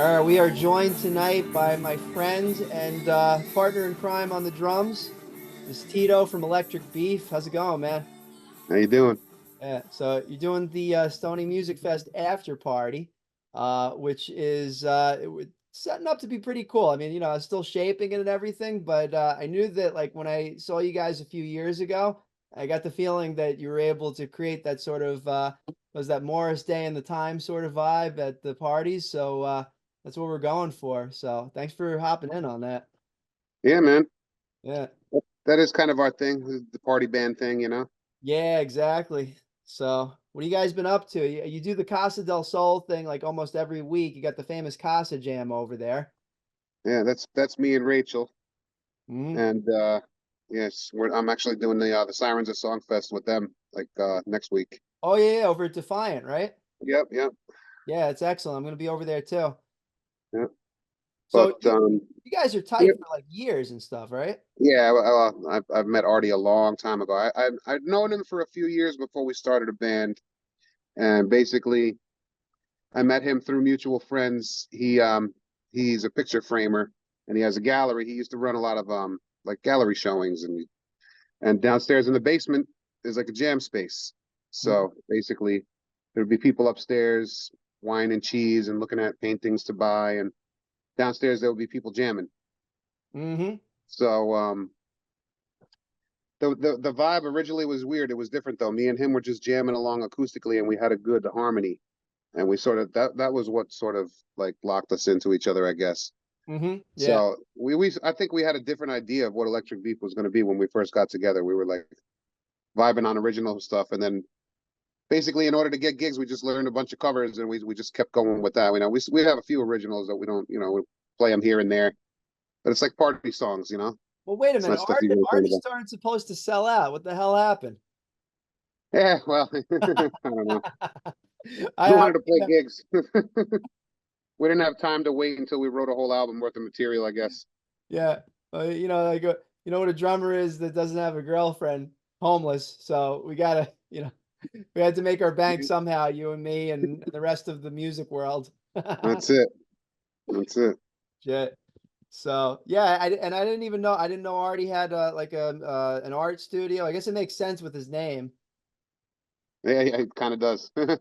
We are joined tonight by my friend and partner in crime on the drums. This is Tito from Electric Beef. How's it going, man? How you doing? Yeah, so you're doing the Stony Music Fest after party, which is setting up to be pretty cool. I mean, it's still shaping it and everything, but I knew that like when I saw you guys a few years ago, I got the feeling that you were able to create that sort of was that Morris Day and the Time sort of vibe at the parties. So that's what we're going for. So thanks for hopping in on that. Yeah, man. Yeah. That is kind of our thing, the party band thing, Yeah, exactly. So, what have you guys been up to? You do the Casa del Sol thing like almost every week. You got the famous Casa Jam over there. Yeah, that's me and Rachel. Hmm. And yes, I'm actually doing the Sirens of Song Fest with them like next week. Oh yeah, yeah, over at Defiant, right? Yep, yep, Yeah, it's excellent. I'm gonna be over there too. yep. So But you guys are yeah, tight for like years and stuff, right? yeah, I've met Artie a long time ago. I'd known him for a few years before we started a band, and basically I met him through mutual friends. He's a picture framer and he has a gallery. He used to run a lot of like gallery showings, and downstairs in the basement is like a jam space. Mhm. So basically there'd be people upstairs wine and cheese and looking at paintings to buy, and downstairs there would be people jamming. Mhm. So the vibe originally was weird. It was different though. Me and him were just jamming along acoustically and we had a good harmony. And we sort of that was what sort of like locked us into each other, I guess. Mhm. Yeah. So we I think we had a different idea of what Electric Beef was going to be when we first got together. We were like vibing on original stuff, and then basically in order to get gigs, we just learned a bunch of covers, and we just kept going with that. We have a few originals that we don't, we play them here and there, but it's like party songs, Well, wait a It's not minute. stuff you really think about. Artie's aren't supposed to sell out. What the hell happened? Yeah, well, I don't know. We I wanted to play mean, gigs. We didn't have time to wait until we wrote a whole album worth of material, I guess. yeah. Like you know what a drummer is that doesn't have a girlfriend, homeless. So we gotta, we had to make our bank somehow, you and me and the rest of the music world. That's it. That's it. Shit. So yeah, and I didn't even know I didn't know Artie had like a an art studio. I guess it makes sense with his name, Yeah, yeah, it kind of does. but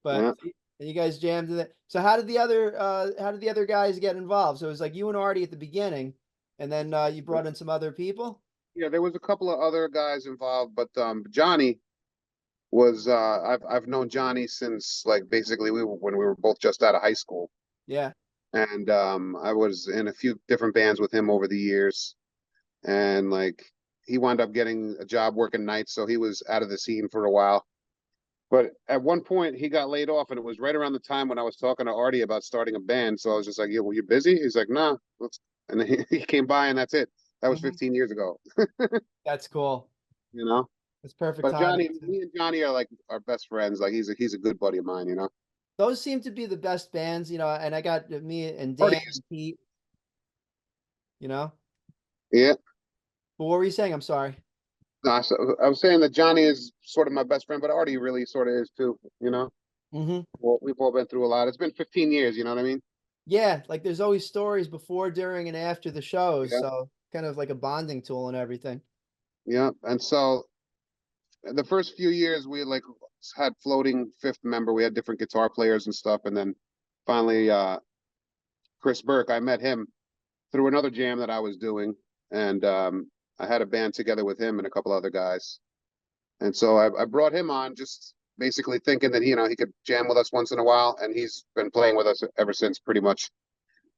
Yeah. and you guys jammed in it. So how did the other guys get involved? So it was like you and Artie at the beginning, and then you brought in some other people. Yeah, there was a couple of other guys involved, but Johnny was I've known Johnny since like basically when we were both just out of high school. Yeah. And I was in a few different bands with him over the years, and like he wound up getting a job working nights, so he was out of the scene for a while. But at one point he got laid off, and it was right around the time when I was talking to Artie about starting a band. So I was just like, "Yeah, well, you're busy?" He's like, "Nah, let's." And then he came by, and that's it. That was Mhm. 15 years ago, That's cool. you know. That's perfect But timing Johnny, too. me and Johnny are like our best friends. Like he's a good buddy of mine. Those seem to be the best bands, and I got me and Artie Dan is, and Pete, you know. yeah. But what were you saying? I'm sorry. No, so I was saying that Johnny is sort of my best friend, but Artie really sort of is too. Hmm. Well, we've all been through a lot. It's been 15 years, you know what I mean? Yeah, like there's always stories before, during, and after the shows, Yeah. so kind of like a bonding tool and everything. Yeah. And so the first few years we like had floating fifth member. We had different guitar players and stuff. And then finally, Chris Burke, I met him through another jam that I was doing. And I had a band together with him and a couple other guys. And so I brought him on just basically thinking that, he could jam with us once in a while. And he's been playing with us ever since pretty much.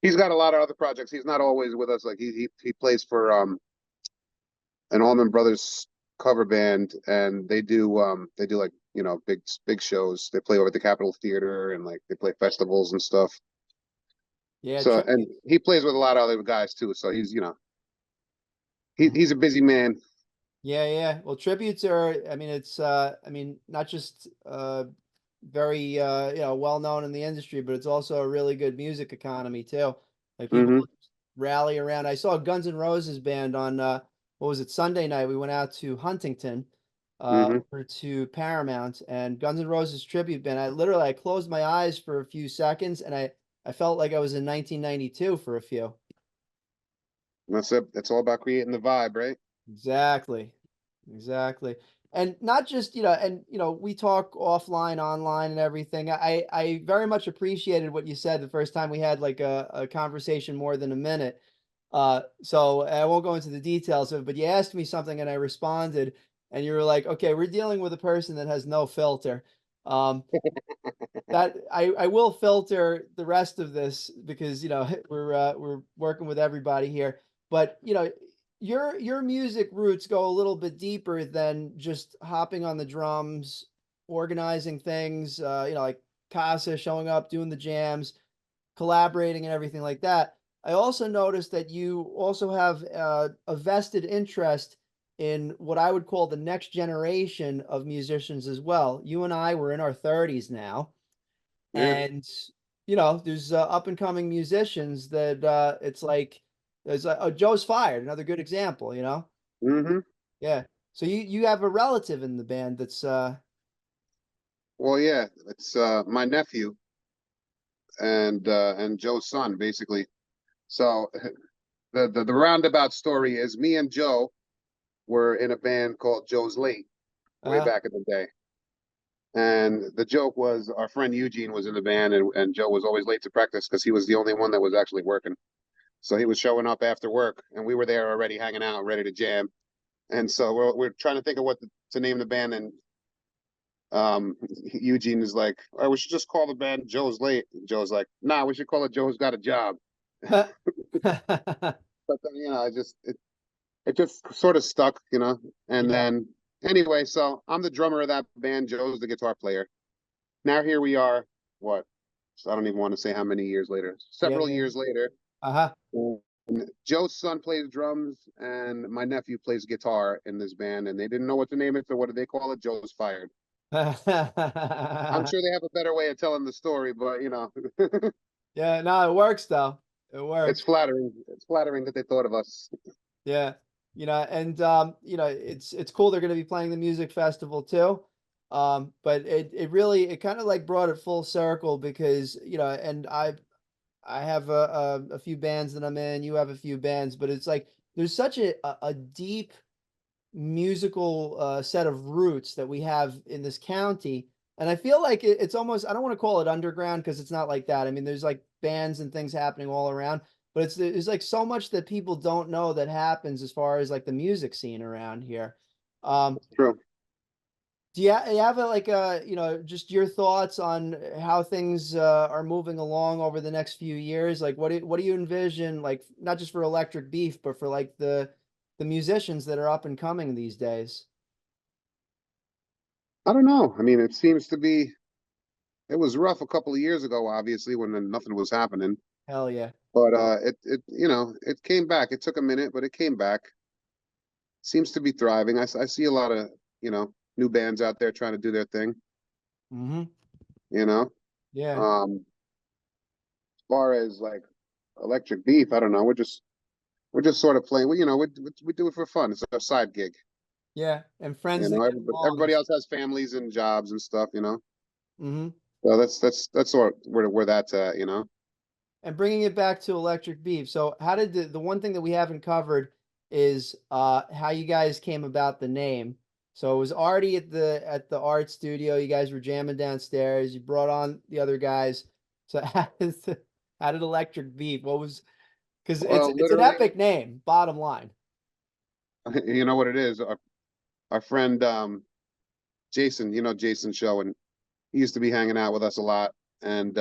He's got a lot of other projects. He's not always with us. Like he plays for an Allman Brothers cover band, and they do like big shows. They play over at the Capitol Theater and like they play festivals and stuff. Yeah, So and tribute. he plays with a lot of other guys too. So Mhm. he's a busy man. Yeah, yeah. Well, tributes are, I mean, it's, I mean, not just very, well known in the industry, but it's also a really good music economy too. Like people Hmm. rally around. I saw a Guns N' Roses band on, what was it, Sunday night. We went out to Huntington, Hmm. over to Paramount, and Guns N' Roses tribute band. I closed my eyes for a few seconds, and I felt like I was in 1992 for a few. That's it. It's all about creating the vibe, right? Exactly. Exactly. And not just, we talk offline, online and everything. I very much appreciated what you said the first time we had like a conversation more than a minute. So I won't go into the details of it, but you asked me something and I responded and you were like, okay, we're dealing with a person that has no filter. Um, that I will filter the rest of this because we're working with everybody here. But your music roots go a little bit deeper than just hopping on the drums, organizing things. Like Casa showing up, doing the jams, collaborating, and everything like that. I also noticed that you also have a vested interest in what I would call the next generation of musicians as well. You and I were in our 30s now, Yeah. and there's up and coming musicians that it's like there's Joe's Fired, another good example. Hmm. Yeah. So you have a relative in the band that's Well, yeah, it's my nephew and Joe's son, basically. So the roundabout story is me and Joe were in a band called Joe's Late way uh back in the day. And the joke was our friend Eugene was in the band, and Joe was always late to practice because he was the only one that was actually working. So he was showing up after work, and we were there already hanging out, ready to jam. And so we're trying to think of what to name the band. And Eugene is like, "Oh, we should just call the band Joe's Late." And Joe's like, "Nah, we should call it Joe's Got a Job." But then, it just sort of stuck, And Yeah. then anyway, so I'm the drummer of that band. Joe's the guitar player. Now here we are. What? So I don't even want to say how many years later. Yeah, Several yeah. years later. Uh-huh. And Joe's son plays drums, and my nephew plays guitar in this band. And they didn't know what to name it, so what did they call it? Joe's Fired. I'm sure they have a better way of telling the story, but Yeah, no, it works though. It it's works. flattering. It's flattering that they thought of us. Yeah. And it's cool they're going to be playing the music festival too. But it really it kind of like brought it full circle because, and I have a few bands that I'm in, you have a few bands, but it's like there's such a deep musical set of roots that we have in this county. And I feel like it's almost, I don't want to call it underground because it's not like that. I mean, there's like bands and things happening all around, but there's like so much that people don't know that happens as far as like the music scene around here. Um, True. do you have like just your thoughts on how things are moving along over the next few years? Like what do you envision, like not just for Electric Beef, but for like the musicians that are up and coming these days? I don't know. I mean, it seems to be. It was rough a couple of years ago, obviously, when nothing was happening. Hell yeah. But it came back. It took a minute, but it came back. Seems to be thriving. I see a lot of new bands out there trying to do their thing. Mm-hmm. You know, Yeah. as far as like Electric Beef, I don't know. We're just sort of playing. We do it for fun. It's a side gig. Yeah. And friends that get along. Everybody else has families and jobs and stuff. Mm-hmm. So that's sort of where that's at. And bringing it back to Electric Beef. So how did the one thing that we haven't covered is how you guys came about the name. So it was already at the art studio. You guys were jamming downstairs. You brought on the other guys. So how did Electric Beef? What was because it's Well, it's an literally, epic name, bottom line. you know what it is. Our friend Jason, Jason Show, and he used to be hanging out with us a lot, and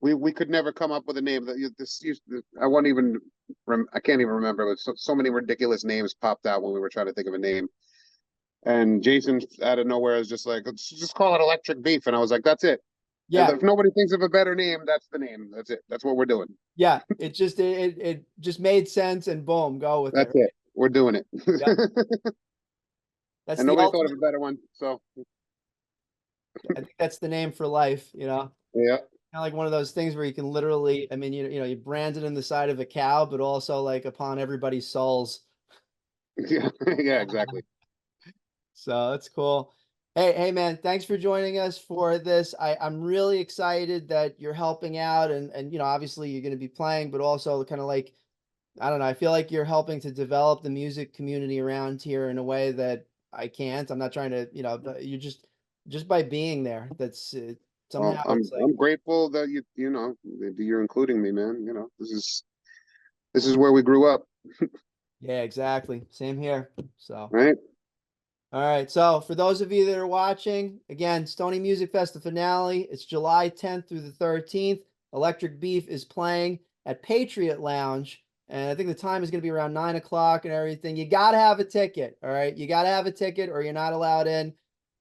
we could never come up with a name that I won't even I can't even remember. But so many ridiculous names popped out when we were trying to think of a name. And Jason out of nowhere is just like, let's just call it Electric Beef, and I was like, that's it. And Yeah. if nobody thinks of a better name, that's the name. That's it. That's what we're doing. Yeah. It just made sense and boom, go with it. That's it. We're doing it. Yep. That's And the nobody thought of ultimate. a better one. So I think that's the name for life. yeah, Kind of like one of those things where you can literally, I mean, you brand it in the side of a cow, but also like upon everybody's souls. yeah, yeah, exactly. So that's cool. Hey, man, thanks for joining us for this. I'm really excited that you're helping out and obviously you're going to be playing, but also kind of like, I don't know, I feel like you're helping to develop the music community around here in a way that I can't. I'm not trying to, but you're just by being there. That's Well, somehow I'm it's like, I'm grateful that that you're including me, man. This is where we grew up, yeah, exactly. Same here. So. right? All right. So for those of you that are watching, again, Stony Music Fest, the finale. It's July 10th through the 13th. Electric Beef is playing at Patriot Lounge. And I think the time is going to be around 9 o'clock and everything. You got to have a ticket. All right. You got to have a ticket or you're not allowed in.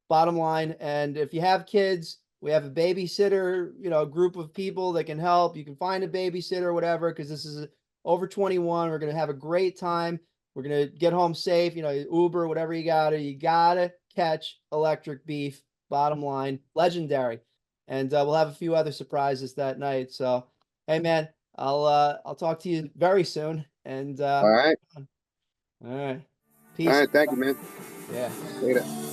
Bottom line. And if you have kids, we have a babysitter, group of people that can help. You can find a babysitter or whatever, because this is over 21. We're going to have a great time. We're going to get home safe, Uber, whatever you gotta catch Electric Beef. Bottom line, legendary. And we'll have a few other surprises that night. So, hey man, I'll talk to you very soon. And All right. all right. All Peace. right. Thank you, man. Yeah. Later.